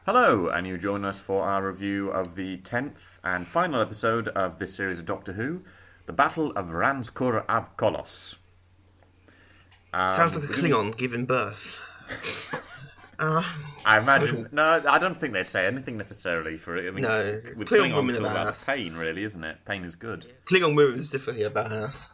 Hello, and you join us for our review of the 10th and final episode of this series of Doctor Who, The Battle of Ranskoor of Kolos. Sounds like a We're doing... Klingon giving birth. Uh, I imagine... No, I don't think they'd say anything necessarily for it. I mean, no, with Klingon Klingon, women it's are all about badass. pain, really, isn't it? Pain is good. Klingon women specifically are badass.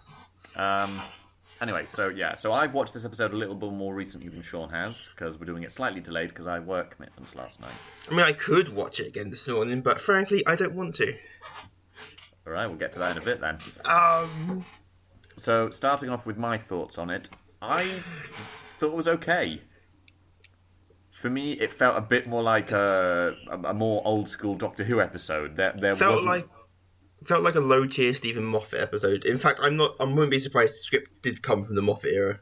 Anyway, so I've watched this episode a little bit more recently than Sean has, because we're doing it slightly delayed because I had work commitments last night. I mean, I could watch it again this morning, but frankly, I don't want to. Alright, we'll get to that in a bit then. Um, So, starting off with my thoughts on it, I thought it was okay. For me, it felt a bit more like a more old school Doctor Who episode. There felt like a low tier Stephen Moffat episode. In fact, I wouldn't be surprised the script did come from the Moffat era,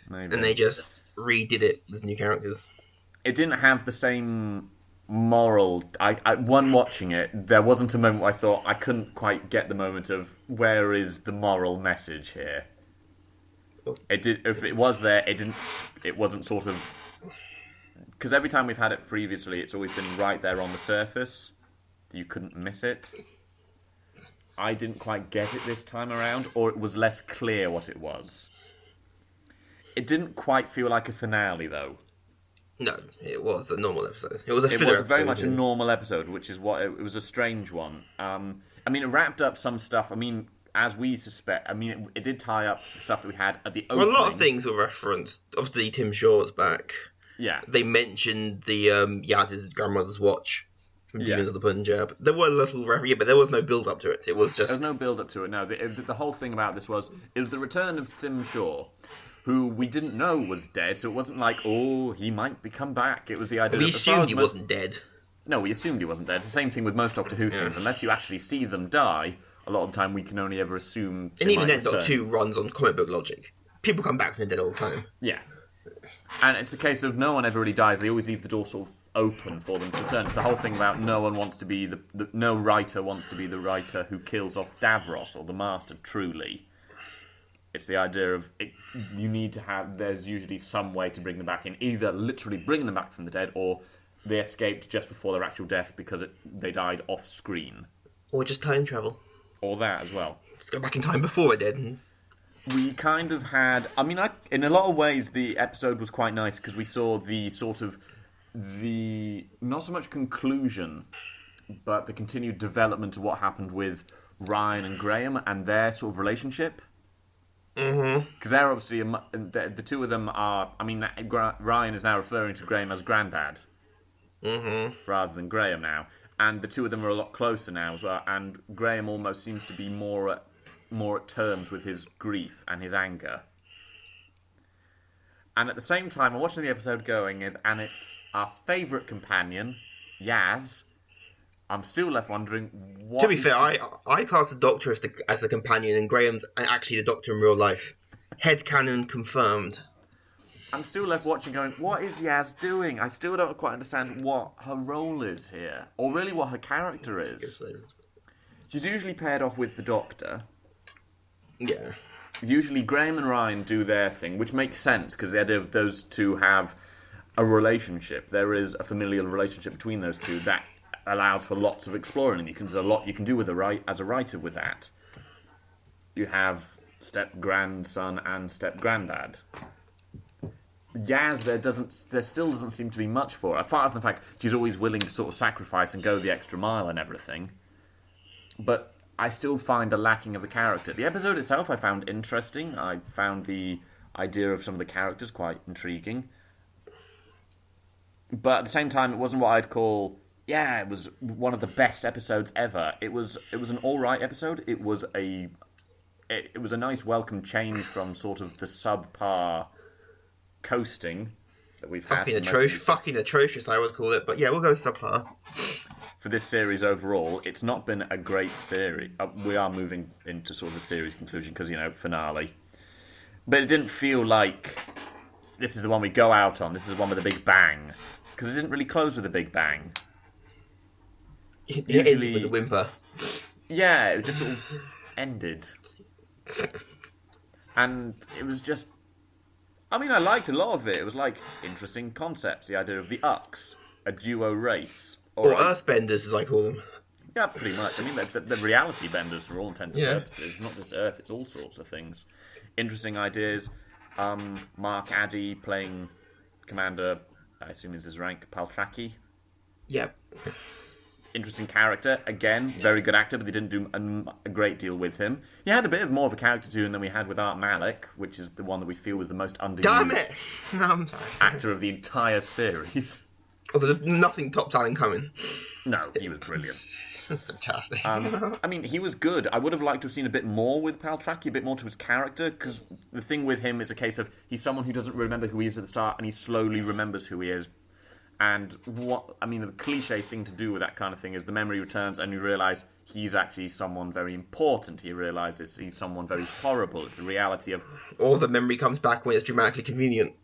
maybe. and they just redid it with new characters. It didn't have the same moral. One watching it, there wasn't a moment where I thought I couldn't quite get the moment of where is the moral message here. It did. If it was there, it didn't. It wasn't sort of. Because every time we've had it previously, it's always been right there on the surface. You couldn't miss it. I didn't quite get it this time around, or it was less clear what it was. It didn't quite feel like a finale, though. No, it was a normal episode. It was a It filler was very episode, much a normal episode, which is what it was a strange one. I mean, it wrapped up some stuff. I mean, as we suspect, I mean, it did tie up the stuff that we had at the opening. Well, a lot of things were referenced. Obviously, Tim Shaw's back. Yeah. They mentioned the Yaz's grandmother's watch from Demons of the Punjab. There were a little but there was no build up to it. It was just... There was no build up to it, no. The whole thing about this was, it was the return of Tim Shaw, who we didn't know was dead, so it wasn't like, oh, he might come back. It was the idea We that assumed he wasn't dead. No, we assumed he wasn't dead. It's the same thing with most Doctor Who things. Unless you actually see them die, a lot of the time we can only ever assume... And even then, Doctor Who runs on comic book logic. People come back from the dead all the time. Yeah. And it's the case of no one ever really dies. They always leave the door sort of open for them to return. It's the whole thing about no one wants to be no writer wants to be the writer who kills off Davros or the Master truly. It's the idea of you need to have. There's usually some way to bring them back in, either literally bring them back from the dead, or they escaped just before their actual death because they died off screen, or just time travel, or that as well. Just go back in time before we're dead. We kind of had... I mean, in a lot of ways, the episode was quite nice because we saw the sort of... not so much conclusion, but the continued development of what happened with Ryan and Graham and their sort of relationship. Mm-hmm. Because they're obviously... The two of them are... I mean, Ryan is now referring to Graham as Grandad. Mm-hmm. Rather than Graham now. And the two of them are a lot closer now as well. And Graham almost seems to be more at terms with his grief and his anger. And at the same time, I'm watching the episode going, and it's our favourite companion, Yaz. I'm still left wondering what... To be fair, I class the Doctor as the companion, and Graham's actually the Doctor in real life. Headcanon confirmed. I'm still left watching going, what is Yaz doing? I still don't quite understand what her role is here, or really what her character is. She's usually paired off with the Doctor. Yeah. Usually Graham and Ryan do their thing, which makes sense, because the idea of those two have a relationship. There is a familial relationship between those two that allows for lots of exploring, and there's a lot you can do with as a writer with that. You have step-grandson and step-granddad. Yaz, there still doesn't seem to be much for her, apart from the fact she's always willing to sort of sacrifice and go the extra mile and everything. But I still find a lacking of the character. The episode itself I found interesting. I found the idea of some of the characters quite intriguing. But at the same time, it wasn't what I'd call... Yeah, it was one of the best episodes ever. It was an alright episode. It was a nice welcome change from sort of the subpar coasting that we've had. Fucking atrocious, I would call it. But yeah, we'll go subpar. For this series overall, it's not been a great series. We are moving into sort of a series conclusion because, finale. But it didn't feel like this is the one we go out on, this is the one with a big bang. Because it didn't really close with a big bang. It ended with a whimper. Yeah, it just sort of ended. And it was just... I mean, I liked a lot of it. It was like interesting concepts. The idea of the Ux. a duo race. Or earthbenders, as I call them. Yeah, pretty much. I mean, the reality benders for all intents and purposes. It's not just Earth, it's all sorts of things. Interesting ideas. Mark Addy playing Commander, I assume is his rank, Paltraki. Yep. Interesting character. Again, very good actor, but they didn't do a great deal with him. He had a bit more of a character to him than we had with Art Malik, which is the one that we feel was the most underused Damn it! No, I'm sorry. actor of the entire series. Oh, there's nothing top talent coming. No, he was brilliant. Fantastic. I mean, he was good. I would have liked to have seen a bit more with Paltraki, a bit more to his character, because the thing with him is a case of he's someone who doesn't remember who he is at the start, and he slowly remembers who he is. And the cliche thing to do with that kind of thing is the memory returns, and you realise he's actually someone very important. He realises he's someone very horrible. It's the reality of... Or the memory comes back when it's dramatically convenient.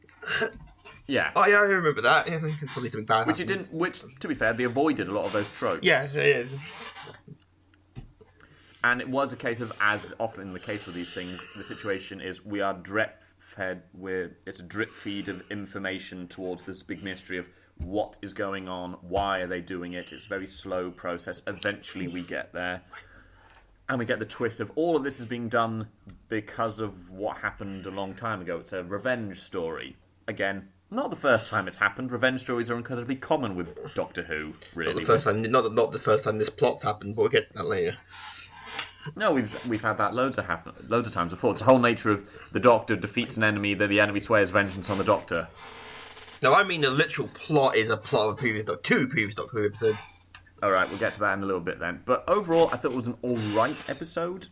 Yeah. Oh, yeah, I remember that. Yeah, until something bad happens. Which, to be fair, they avoided a lot of those tropes. Yeah, it is. And it was a case of, as often the case with these things, the situation is we are drip-fed. It's a drip feed of information towards this big mystery of what is going on, why are they doing it. It's a very slow process. Eventually we get there. And we get the twist of all of this is being done because of what happened a long time ago. It's a revenge story. Again, not the first time it's happened. Revenge stories are incredibly common with Doctor Who, really. Not the first time this plot's happened, but we'll get to that later. No, we've had that loads of times before. It's the whole nature of the Doctor defeats an enemy, then the enemy swears vengeance on the Doctor. No, I mean the literal plot is a plot of two previous Doctor Who episodes. Alright, we'll get to that in a little bit then. But overall, I thought it was an alright episode.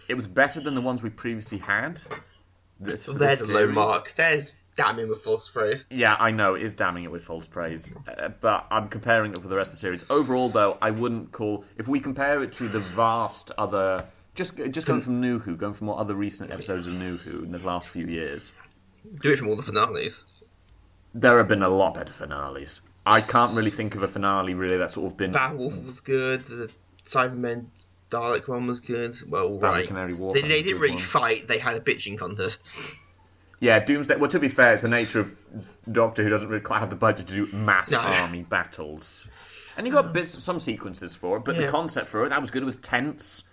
It was better than the ones we previously had. There's a low mark. There's damning with false praise. Yeah, I know, it is damning it with false praise. But I'm comparing it with the rest of the series. Overall, though, I wouldn't call... If we compare it to the vast other... Just going from New Who, going from what other recent episodes of New Who in the last few years. Do it from all the finales. There have been a lot better finales. I can't really think of a finale, really, that's sort of been... Batwolf was good. The Cybermen Dalek one was good. Well, right. They didn't really fight. They had a bitching contest. Yeah, Doomsday... Well, to be fair, it's the nature of Doctor Who doesn't really quite have the budget to do mass army battles. And you got some sequences for it, but the concept for it, that was good. It was tense.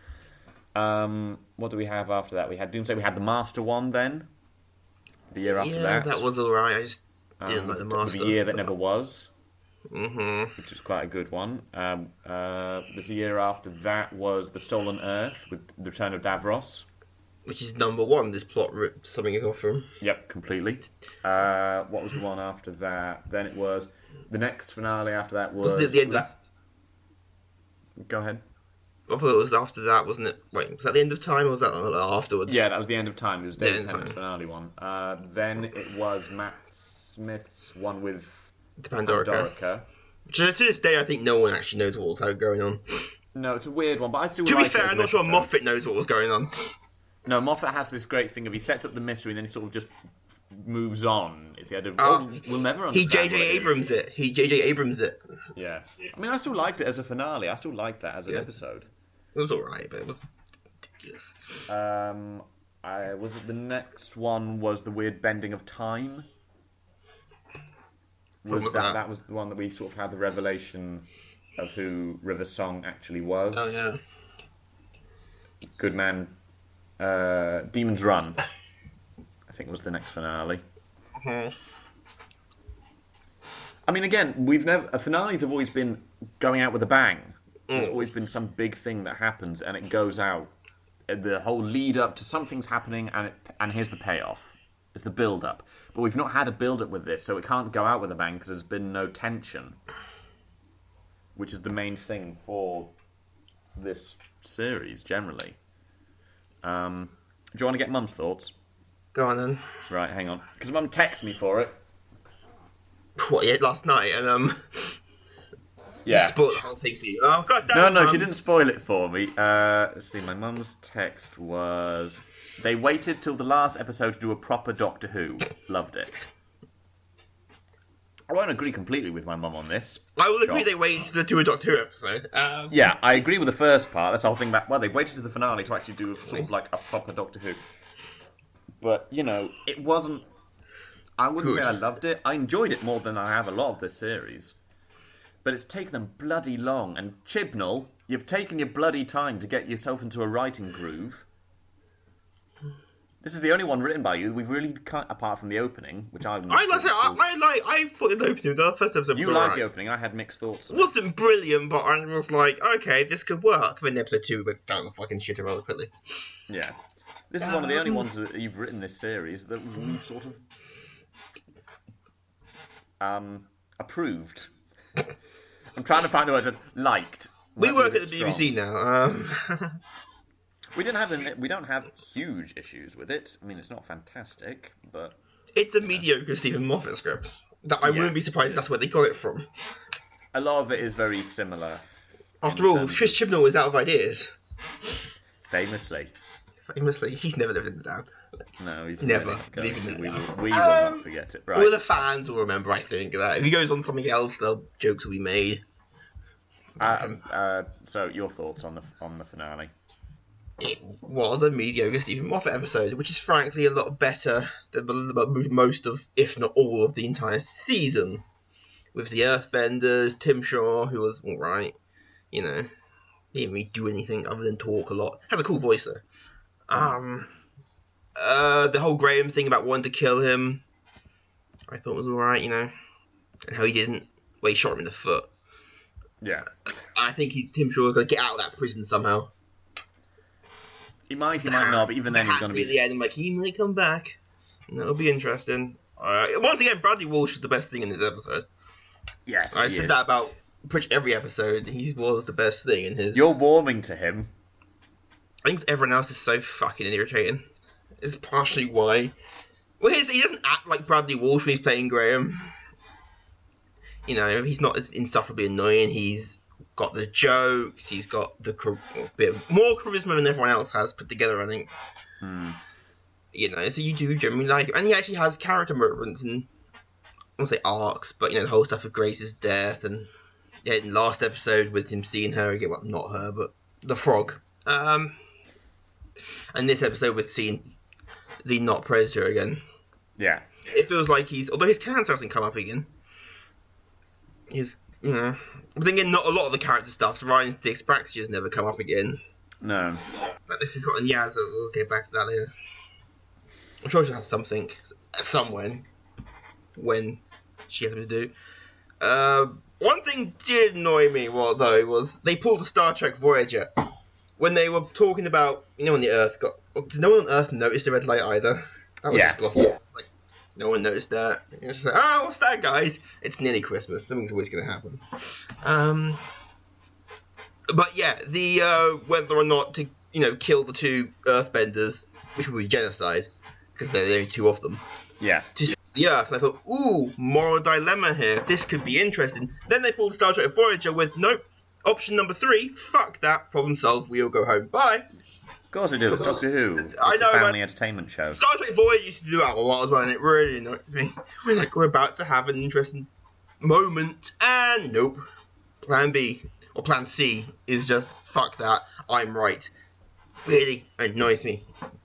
What do we have after that? We had Doomsday. We had the Master one then. The year after that. Yeah, that was alright. I just didn't like the Master. The Year That Never Was. Mm-hmm. Which was quite a good one. This year after that was The Stolen Earth with The Return of Davros. Which is number one, this plot ripped something off from. Yep, completely. What was the one after that? Then it was... The next finale after that was... Wasn't it the end of... Go ahead. I thought it was after that, wasn't it? Wait, was that the end of time or was that afterwards? Yeah, that was the end of time. It was David Tennant's finale one. Then it was Matt Smith's one with... The Pandorica. Which to this day, I think no one actually knows what was going on. No, it's a weird one, but I still To like be fair, I'm not sure Moffat knows what was going on. No, Moffat has this great thing of he sets up the mystery and then he sort of just moves on. It's the idea of, we'll never understand. He J.J. Abrams it. Yeah. I mean, I still liked it as a finale. I still liked that as an episode. It was alright, but it was ridiculous. Was it the next one was the weird bending of time? That was the one that we sort of had the revelation of who River Song actually was. Oh, yeah. Good Man... Demon's Run, I think was the next finale. Uh-huh. I mean, again, finales have always been going out with a bang. There's always been some big thing that happens and it goes out. The whole lead up to something's happening and here's the payoff. It's the build up. But we've not had a build up with this, so it can't go out with a bang because there's been no tension. Which is the main thing for this series, generally. Do you want to get Mum's thoughts? Go on then. Right, hang on. Because Mum texted me for it. What, yeah, last night, and yeah. Spoiled the whole thing for you. Oh, God damn. No, she didn't spoil it for me. Let's see, my mum's text was... They waited till the last episode to do a proper Doctor Who. Loved it. I won't agree completely with my mum on this. I will agree they waited to do a Doctor Who episode. Yeah, I agree with the first part. That's the whole thing about... Well, they waited to the finale to actually do sort of like a proper Doctor Who. But, you know, it wasn't... I wouldn't say I loved it. I enjoyed it more than I have a lot of this series. but it's taken them bloody long. And Chibnall, you've taken your bloody time to get yourself into a writing groove. This is the only one written by you. We've really cut apart from the opening, which I thought the opening, the first episode was You alright. like the opening? I had mixed thoughts. It wasn't brilliant, but I was like, okay, this could work. Then episode 2 went down the fucking shitter rather quickly. Yeah, this is one of the only ones that you've written this series that we've sort of approved. I'm trying to find the words that's liked. We work at the BBC now. We don't have huge issues with it. I mean, it's not fantastic, but it's a mediocre Stephen Moffat script. That I wouldn't be surprised that's where they got it from. A lot of it is very similar. After all, Chris Chibnall is out of ideas. Famously, he's never lived in the down. No, he's never. We will not forget it. Right. Well, the fans will remember. I think that if he goes on something else, the jokes will be made. So, your thoughts on the finale? It was a mediocre Stephen Moffat episode, which is frankly a lot better than most of, if not all of, the entire season. With the Earthbenders, Tim Shaw, who was alright, he didn't really do anything other than talk a lot. Has a cool voice though. The whole Graham thing about wanting to kill him, I thought was alright, and how he didn't. Well, he shot him in the foot. Yeah. I think Tim Shaw is going to get out of that prison somehow. He might not, but even then he's going to be... At the end, I'm like, he might come back. And that'll be interesting. Once again, Bradley Walsh is the best thing in this episode. Yes, I said that about pretty every episode. He was the best thing in his... You're warming to him. I think everyone else is so fucking irritating. It's partially why. Well, he doesn't act like Bradley Walsh when he's playing Graham. He's not as insufferably annoying. He's got the jokes. He's got the bit of more charisma than everyone else has put together, I think. So you do generally like him. And he actually has character moments and, I won't say arcs, but, the whole stuff with Grace's death and, in last episode with him seeing her again, well, not her, but the frog. And this episode with seeing the not Predator again. Yeah. It feels like although his cancer hasn't come up again, I'm thinking not a lot of the character stuff. Ryan's dyspraxia has never come up again. No. But this has got a Yaz, we'll get back to that later. I'm sure she'll have something, somewhere, when she has something to do. One thing did annoy me, was they pulled a Star Trek Voyager. When they were talking about, when the Earth got... Did no one on Earth notice the red light either? That was just glossy. Yeah. Like, no one noticed that. It was just like, oh, what's that, guys? It's nearly Christmas. Something's always going to happen. But yeah, the whether or not to, kill the two Earthbenders, which would be genocide, because there are only two of them. Yeah. To save the Earth, and I thought, ooh, moral dilemma here. This could be interesting. Then they pulled Star Trek Voyager with, nope, option number 3, fuck that, problem solved, we all go home. Bye. Of course I do. It's Doctor Who. It's I know, a family entertainment show. Star Trek Voyager used to do that a lot as well, and it really annoys me. We're about to have an interesting moment, and nope. Plan B, or Plan C, is just, fuck that, I'm right. Really annoys me.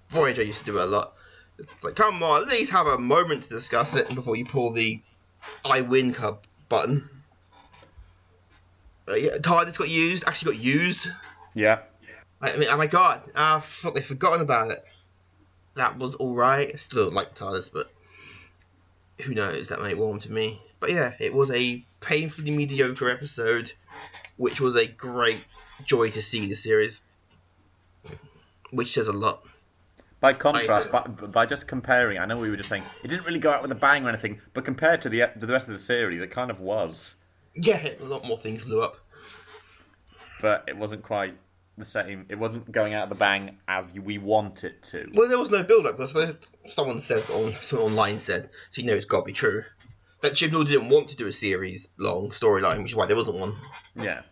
Voyager used to do it a lot. It's like, come on, at least have a moment to discuss it before you pull the I win cup button. Yeah, TARDIS actually got used. Yeah. I mean, oh my god, I thought they'd forgotten about it. That was alright. I still don't like TARDIS, but who knows, that might warm to me. But yeah, it was a painfully mediocre episode, which was a great joy to see the series. Which says a lot. By contrast, by just comparing, I know we were just saying, it didn't really go out with a bang or anything, but compared to the rest of the series, it kind of was. Yeah, a lot more things blew up. But it wasn't quite the same. It wasn't going out of the bang as we want it to. Well, there was no build-up, because someone online said, so it's got to be true, that Chibnall didn't want to do a series-long storyline, which is why there wasn't one. Yeah.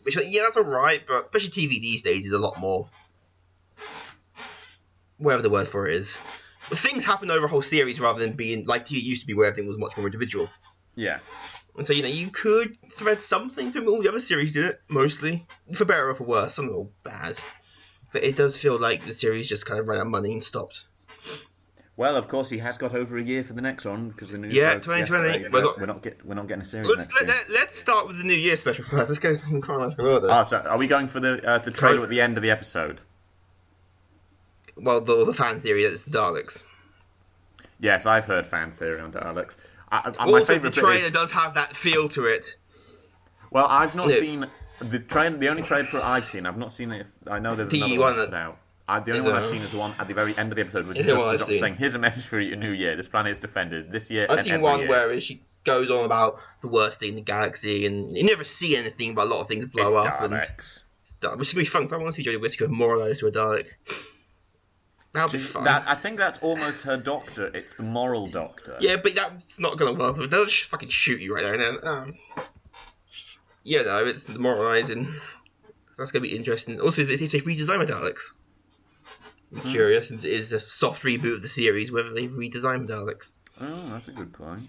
Which, yeah, that's alright, but especially TV these days is a lot more... whatever the word for it is. But things happen over a whole series rather than being like it used to be where everything was much more individual. Yeah. And so, you could thread something from all the other series did it, mostly. For better or for worse, some of them all bad. But it does feel like the series just kind of ran out of money and stopped. Well, of course, he has got over a year for the next one because the news. Yeah, broke 2020. yesterday, but we're not getting a series next year. Let's start with the New Year special first. Let's go in chronological order. Oh, so are we going for the trailer at the end of the episode? Well, the fan theory that it's the Daleks. Yes, I've heard fan theory on Daleks. My Also, favourite the trailer does have that feel to it. Well, I've not seen the trailer. The only trailer for it I've seen. I've not seen it. I know there's another one put out. The only one I've seen is the one at the very end of the episode, which is just the Doctor saying, "Here's a message for you, New Year. This planet is defended this year." I've seen one where she goes on about the worst thing in the galaxy, and you never see anything, but a lot of things blow up. Daleks. Which is going to be fun. I want to see Jodie Whittaker moralise to a Dalek. That'll be fun. I think that's almost her doctor. It's the moral doctor. Yeah, but that's not going to work. They'll just fucking shoot you right there. And then, yeah, no, it's the moralising. That's going to be interesting. Also, if they redesign the Daleks. I'm curious, since it is a soft reboot of the series, whether they redesign the Daleks. Oh, that's a good point.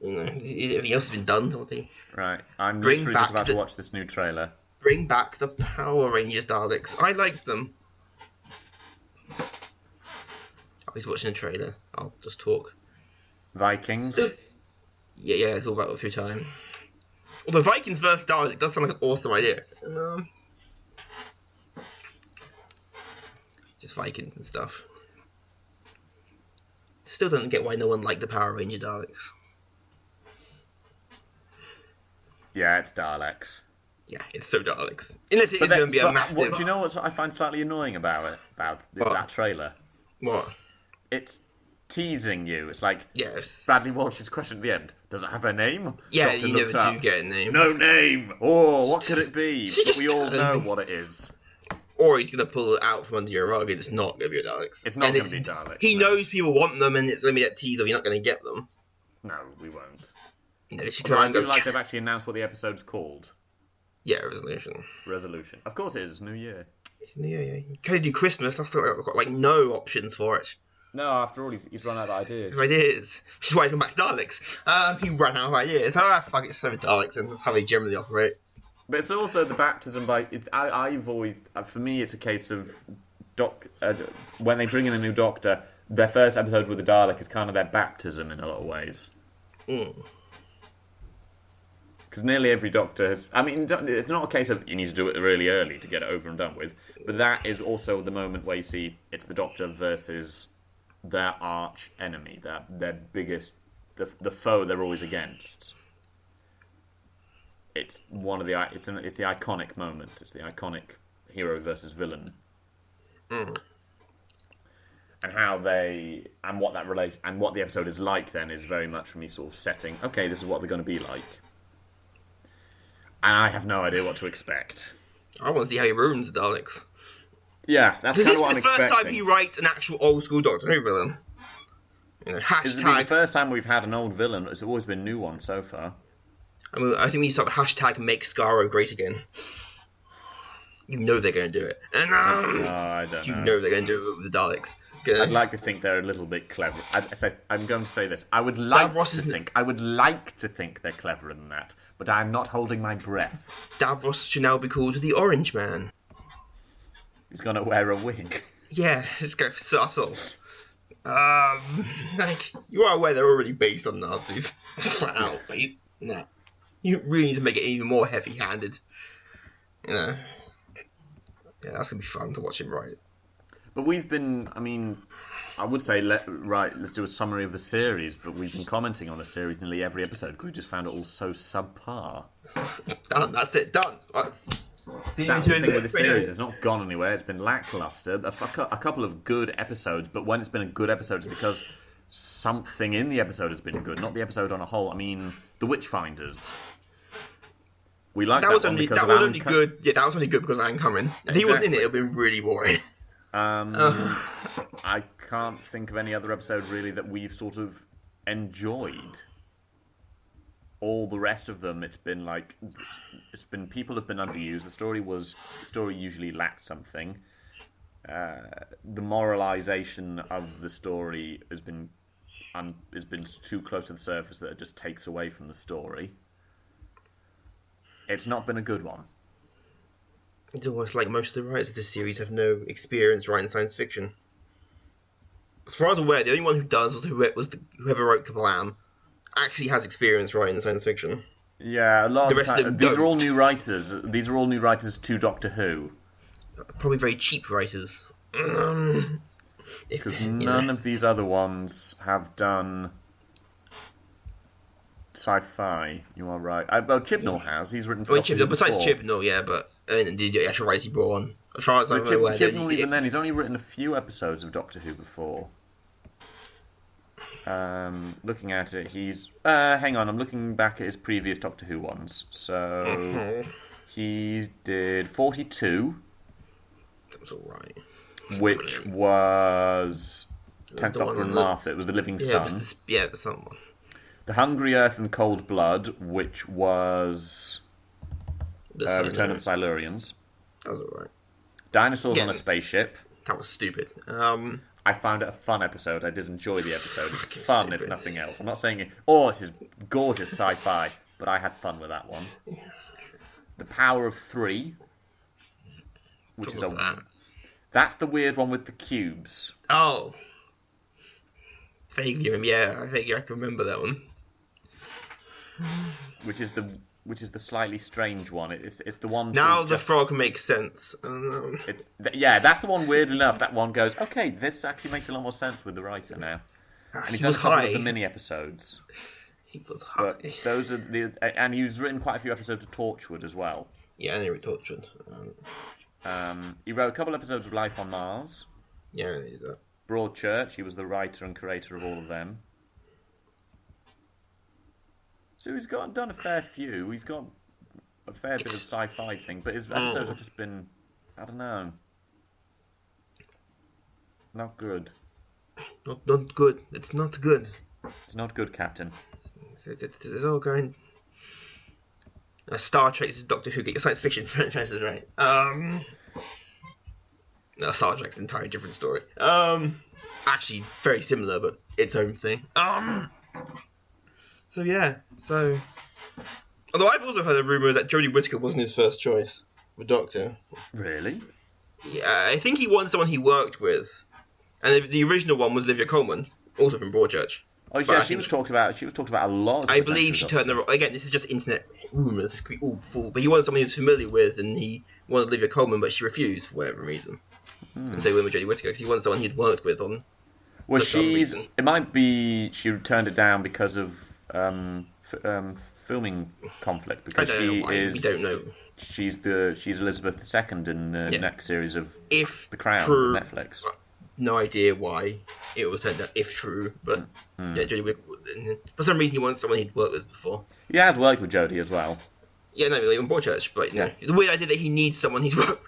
Everything else has been done, don't they? Right, I'm literally just about to watch this new trailer. Bring back the Power Rangers Daleks. I liked them. He's watching the trailer. I'll just talk. Vikings. Yeah, it's all about through time. Although Vikings vs Dalek does sound like an awesome idea. Just Vikings and stuff. Still don't get why no one liked the Power Ranger Daleks. Yeah, it's Daleks. Yeah, it's so Daleks. Unless it is going to be a massive... Do you know what I find slightly annoying about it? About that trailer? What? It's teasing you. It's like yes. Bradley Walsh's question at the end. Does it have a name? Yeah, Doctor you never do get a name. No name. Oh, what could it be? But we all know what it is. Or he's going to pull it out from under your rug and it's not going to be a Daleks. It's not going to be Daleks. He knows people want them and it's going to be that teaser. You're not going to get them. No, we won't. I do like they've actually announced what the episode's called. Yeah, Resolution. Of course it is. It's New Year. It's New Year, yeah. You can't do Christmas. I thought I've got like no options for it. No, after all, he's run out of ideas. Which is why he come back to Daleks. He ran out of ideas. Fuck it, so Daleks, and that's how they generally operate. But it's also the baptism by... I've always... For me, it's a case of... when they bring in a new Doctor, their first episode with the Dalek is kind of their baptism in a lot of ways. Because nearly every Doctor has... I mean, it's not a case of you need to do it really early to get it over and done with, but that is also the moment where you see it's the Doctor versus their arch enemy, their biggest... the foe they're always against. It's one of the... It's the iconic moment. It's the iconic hero versus villain. And how they... And what that relation... And what the episode is like then is very much for me sort of setting, okay, this is what they're going to be like. And I have no idea what to expect. I want to see how he ruins the Daleks. Yeah, that's kind of what I'm expecting. This is the first time he writes an actual old school Doctor Who villain. This is the first time we've had an old villain. It's always been new ones so far. I think we need to start the hashtag make Skaro great again. You know they're going to do it. And I don't know. You know they're going to do it with the Daleks. I'd like to think they're a little bit clever. I'm going to say this. I would like to think they're cleverer than that, but I'm not holding my breath. Davros should now be called the Orange Man. He's going to wear a wig. Yeah, it's going subtle. You are aware they're already based on Nazis. Flat out based. Nah. You really need to make it even more heavy-handed. Yeah, that's going to be fun to watch him write. But we've been, I would say, let's do a summary of the series, but we've been commenting on the series nearly every episode because we just found it all so subpar. Done, that's it, done. That's the thing with the series, it's not gone anywhere, it's been lackluster. A couple of good episodes, but when it's been a good episode, it's because something in the episode has been good, not the episode on a whole. The Witchfinders. We like that one because that was only good. Yeah, that was only good because of Alan Cumming. If he wasn't in it, it'd been really boring. I can't think of any other episode really that we've sort of enjoyed. All the rest of them, it's been people have been underused. The story usually lacked something. The moralization of the story has been too close to the surface that it just takes away from the story. It's not been a good one. It's almost like most of the writers of this series have no experience writing science fiction. as far as I'm aware, the only one who does was whoever wrote Kablam. Actually has experience writing science fiction. Yeah, a lot The of the rest of time. them These are all don't. new writers. These are all new writers to Doctor Who. Probably very cheap writers. Because none of these other ones have done sci-fi. You are right. Well, Chibnall has. He's written for Doctor Who Besides before. Chibnall, yeah, but the actual writers he brought on. As far as I'm aware, Chibnall, even then, he's only written a few episodes of Doctor Who before. Looking at it, he's... hang on, I'm looking back at his previous Doctor Who ones. So, he did 42. That was alright. Which was 10th Doctor and Martha. It was The Living Sun. The Sun one. The Hungry Earth and Cold Blood, which was Return of the Silurians. That was alright. Dinosaurs on a Spaceship. That was stupid. I found it a fun episode. I did enjoy the episode. It's fun, stupid. if nothing else. I'm not saying this is gorgeous sci-fi, but I had fun with that one. The Power of Three, which is that's the weird one with the cubes. Oh. Vaguely remember. Yeah, I can remember that one. Which is the slightly strange one. It's the one. Now the frog makes sense. That's the one. Weird enough, that one goes. Okay, this actually makes a lot more sense with the writer now. And he's done a couple of the mini episodes. He was high. But those are and he's written quite a few episodes of Torchwood as well. Yeah, I know Torchwood. He wrote a couple episodes of Life on Mars. Yeah, I knew that. Broadchurch. He was the writer and creator of all of them. So he's done a fair few. He's got a fair bit of sci-fi thing, but his episodes have just been, I don't know, not good. Not good. It's not good. It's not good, Captain. It's all going. Star Trek is Doctor Who. Get your science fiction franchises right. No, Star Trek's an entirely different story. Actually, very similar, but its own thing. So yeah, although I've also heard a rumor that Jodie Whittaker wasn't his first choice for Doctor. Really? Yeah, I think he wanted someone he worked with, and the original one was Olivia Colman, also from Broadchurch. Oh yeah, she was talked about a lot. I believe she turned again. This is just internet rumors. This could be all full, but he wanted someone he was familiar with, and he wanted Olivia Colman, but she refused for whatever reason. And so he went with Jodie Whittaker because he wanted someone he'd worked with on. Well, it might be she turned it down because of filming conflict, because we don't know. She's Elizabeth II in the next series of The Crown on Netflix. No idea why it was turned down, if true, but Jodie Whittaker, for some reason he wanted someone he'd worked with before. He has worked with Jodie as well. Yeah, no, even Broadchurch, but the weird idea that he needs someone he's worked with.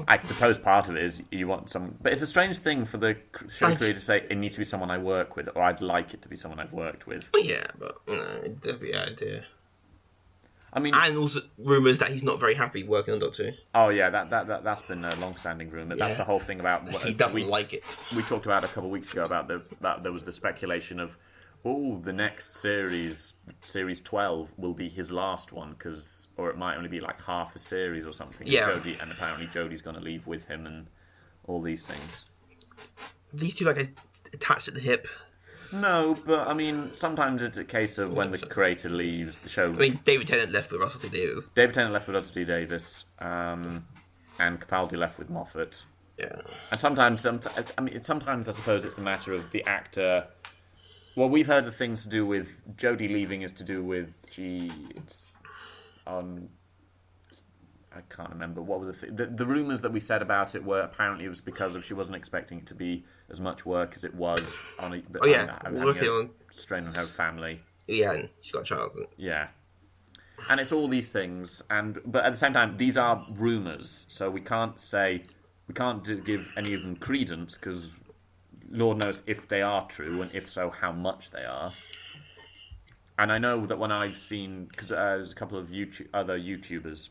I suppose part of it is you want some, but it's a strange thing for the show creator to say it needs to be someone I work with, or I'd like it to be someone I've worked with. Yeah, but that'd be the idea. I mean, and also rumours that he's not very happy working on Doctor Who. Oh yeah, that's been a long-standing rumour. That's the whole thing about he doesn't like it. We talked about a couple of weeks ago about there was the speculation of the next series 12 will be his last one, or it might only be like half a series or something. Yeah. And apparently Jodie's going to leave with him and all these things. These two attached at the hip. No, but I mean, sometimes it's a case of when the creator leaves the show. I mean, David Tennant left with Russell T Davies. David Tennant left with Russell T Davies, and Capaldi left with Moffat. Yeah. And sometimes I suppose it's the matter of the actor. Well, we've heard the things to do with Jodie leaving is to do with I can't remember what was the rumours that we said about it were apparently it was because she wasn't expecting it to be as much work as it was on a strain on her family. Yeah, and she got a child. Yeah, and it's all these things, but at the same time, these are rumours, so we can't give any of them credence because Lord knows if they are true, and if so, how much they are. And I know that when I've seen, because there's a couple of other YouTubers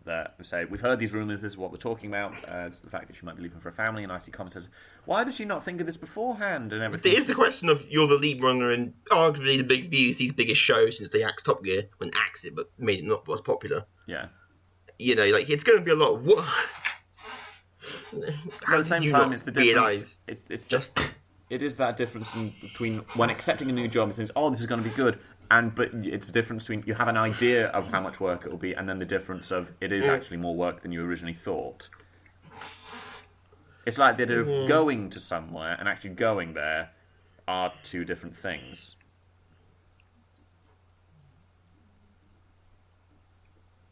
that say, we've heard these rumours, this is what we're talking about, it's the fact that she might be leaving for a family, and I see comments says, why did she not think of this beforehand, and everything. There is the question of, you're the lead runner in arguably the BBC's biggest show since they axed Top Gear, when axed it, but made it not as popular. Yeah. It's going to be a lot of work. But at the same time, it's the difference. It is that difference between when accepting a new job and thinking, oh, this is going to be good, but it's a difference between you have an idea of how much work it will be, and then the difference of it is actually more work than you originally thought. It's like the idea of going to somewhere and actually going there are two different things.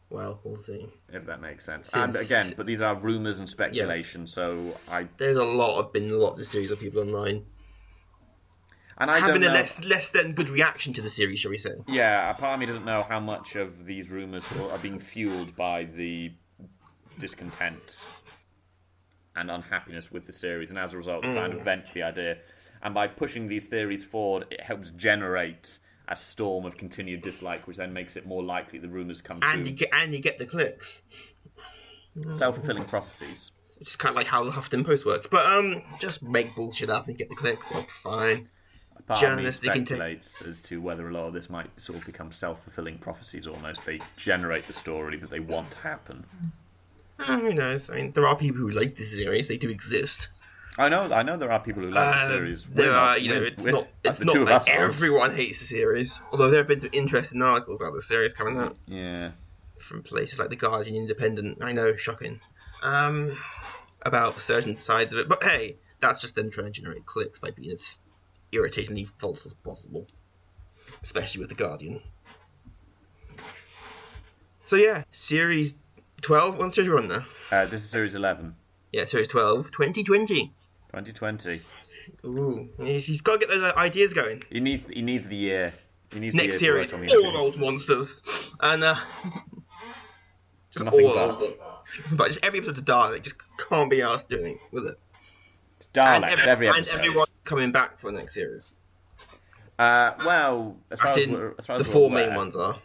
Well, we'll see. If that makes sense. And again, but these are rumours and speculation, so There's been a lot of this series of people online. And I having don't know, a less than good reaction to the series, shall we say? Yeah, a part of me doesn't know how much of these rumours are being fueled by the discontent and unhappiness with the series, and as a result, trying to vent the idea. And by pushing these theories forward, it helps generate a storm of continued dislike, which then makes it more likely the rumours come true. And you get the clicks. Self-fulfilling prophecies. It's kind of like how the Huffington Post works. But just make bullshit up and get the clicks. Like, fine. Part of me speculates as to whether a lot of this might sort of become self-fulfilling prophecies almost. They generate the story that they want to happen. Who knows? I mean, there are people who like this series. They do exist. I know there are people who like the series. It's not like everyone hates the series. Although there have been some interesting articles about the series coming out. Yeah. From places like The Guardian, Independent. I know, shocking. About certain sides of it. But hey, that's just them trying to generate clicks by being as irritatingly false as possible. Especially with The Guardian. So yeah, Series 12. What series are we on now? This is Series 11. Yeah, Series 12. 2020. 2020. Ooh, he's got to get those ideas going. He needs the year. He needs Next the year series, all old monsters, and just nothing all old. But just every episode of Dalek just can't be asked doing with it. It's Daleks every episode. And everyone coming back for the next series. Well, as far as the four main ones are,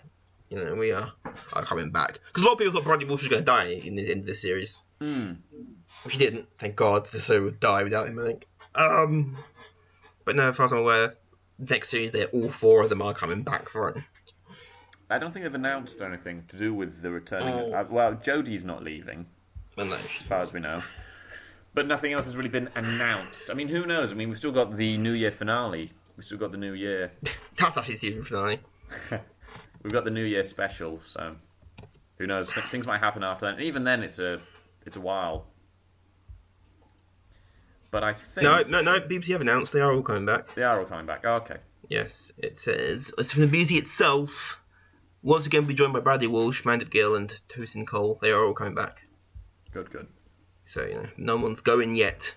we are coming back because a lot of people thought Bradley Walsh was going to die in the end of this series. Which he didn't, thank God. The show would die without him, I think. But no, as far as I'm aware, next series, all four of them are coming back for it. I don't think they've announced anything to do with the returning. Well, Jodie's not leaving, no, as far as we know. But nothing else has really been announced. I mean, who knows? I mean, we've still got the New Year finale. We've still got the New Year. That's actually the season finale. We've got the New Year special, so who knows? Things might happen after that. And even then, it's a while. But I think... No, BBC have announced they are all coming back. They are all coming back. Oh, okay. Yes, it says, it's from the BBC itself. Once again, we'll be joined by Bradley Walsh, Mandip Gill, and Tosin Cole. They are all coming back. Good. So, no one's going yet.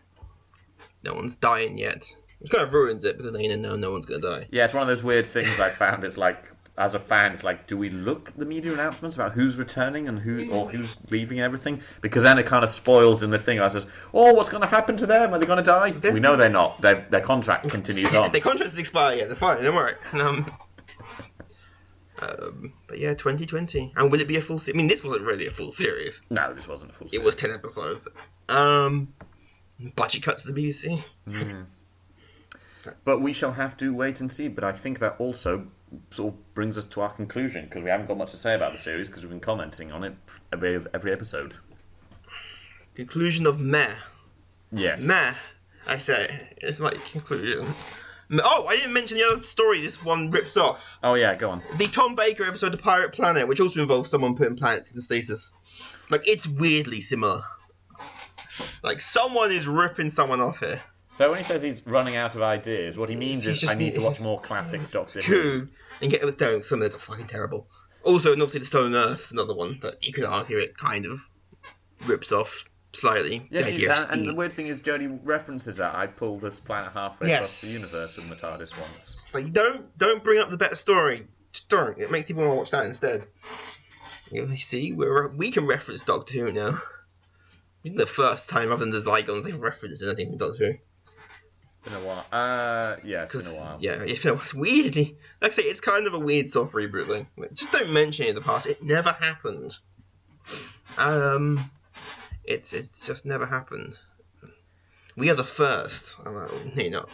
No one's dying yet. It kind of ruins it, because no one's going to die. Yeah, it's one of those weird things I found. It's like, as a fan, it's like, do we look at the media announcements about who's returning and who's leaving and everything? Because then it kind of spoils in the thing. I was just, what's going to happen to them? Are they going to die? We know they're not. Their contract continues on. Their contract's expired, yeah, they're fine, don't worry. But yeah, 2020. And will it be a full series? I mean, this wasn't really a full series. No, this wasn't a full series. It was 10 episodes. Budget cut to the BBC. But we shall have to wait and see. But I think that also sort of brings us to our conclusion, because we haven't got much to say about the series, because we've been commenting on it every episode. Conclusion of meh. Yes. Meh, I say. It's my conclusion. Oh, I didn't mention the other story this one rips off. Oh yeah, go on. The Tom Baker episode of Pirate Planet, which also involves someone putting planets into stasis. Like, it's weirdly similar. Like, someone is ripping someone off here. So when he says he's running out of ideas, what he means is I need to watch more classic Doctor Who. And get with doing some of them are fucking terrible. Also, and obviously the Stolen Earth, another one that you could argue it kind of rips off slightly. Yes, and the weird thing is Jodie references that. I pulled this planet halfway across the universe in the TARDIS once. It's like, don't bring up the better story. Just don't. It makes people want to watch that instead. You see, we can reference Doctor Who now. This is the first time other than the Zygons they've referenced anything from Doctor Who. Been a while. Yeah, it's been a while. Yeah, it's weirdly. Like I say, it's kind of a weird soft reboot thing. Like, just don't mention it in the past. It never happened. It's just never happened. We are the first. No.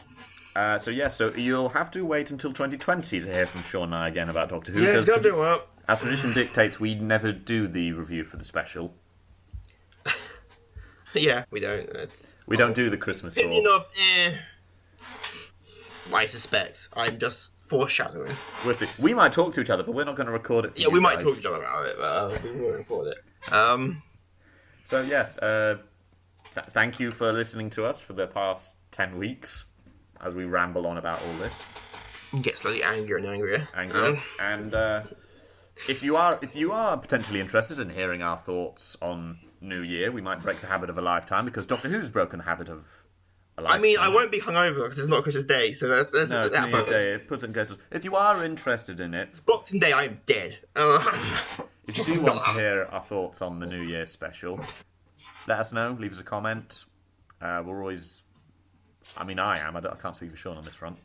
So you'll have to wait until 2020 to hear from Sean and I again about Doctor Who. Yeah, it's gonna do well. As tradition dictates, we never do the review for the special. Yeah, we don't. We don't do the Christmas Opinion or... of, I suspect. I'm just foreshadowing. We'll see. We might talk to each other, but we're not going to record it for Yeah, you we might guys. talk to each other about it, but we won't record it. So, yes, thank you for listening to us for the past 10 weeks as we ramble on about all this. Get slowly angrier and angrier. And if you are potentially interested in hearing our thoughts on New Year, we might break the habit of a lifetime, because Doctor Who's broken the habit of a lifetime. I mean, I won't be hungover because it's not Christmas Day, so that's No, it's that New Year's purpose. Day. It puts it in cases. If you are interested in it, It's Boxing Day, I am dead. if you do want to hear our thoughts on the New Year special, let us know. Leave us a comment. We're always... I mean, I can't speak for Sean on this front.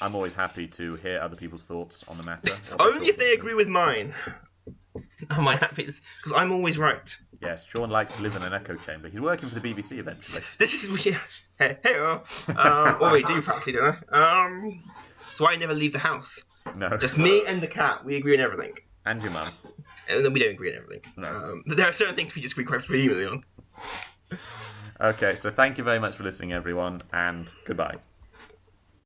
I'm always happy to hear other people's thoughts on the matter. Only if they agree with mine. Am I happy? Because I'm always right. Yes, Sean likes to live in an echo chamber. He's working for the BBC eventually. This is weird. Hey, or we do practically, don't I? So I never leave the house. No. Just me and the cat. We agree on everything. And your mum. And then we don't agree on everything. No. There are certain things we just agree quite vehemently on. Okay, so thank you very much for listening, everyone, and goodbye.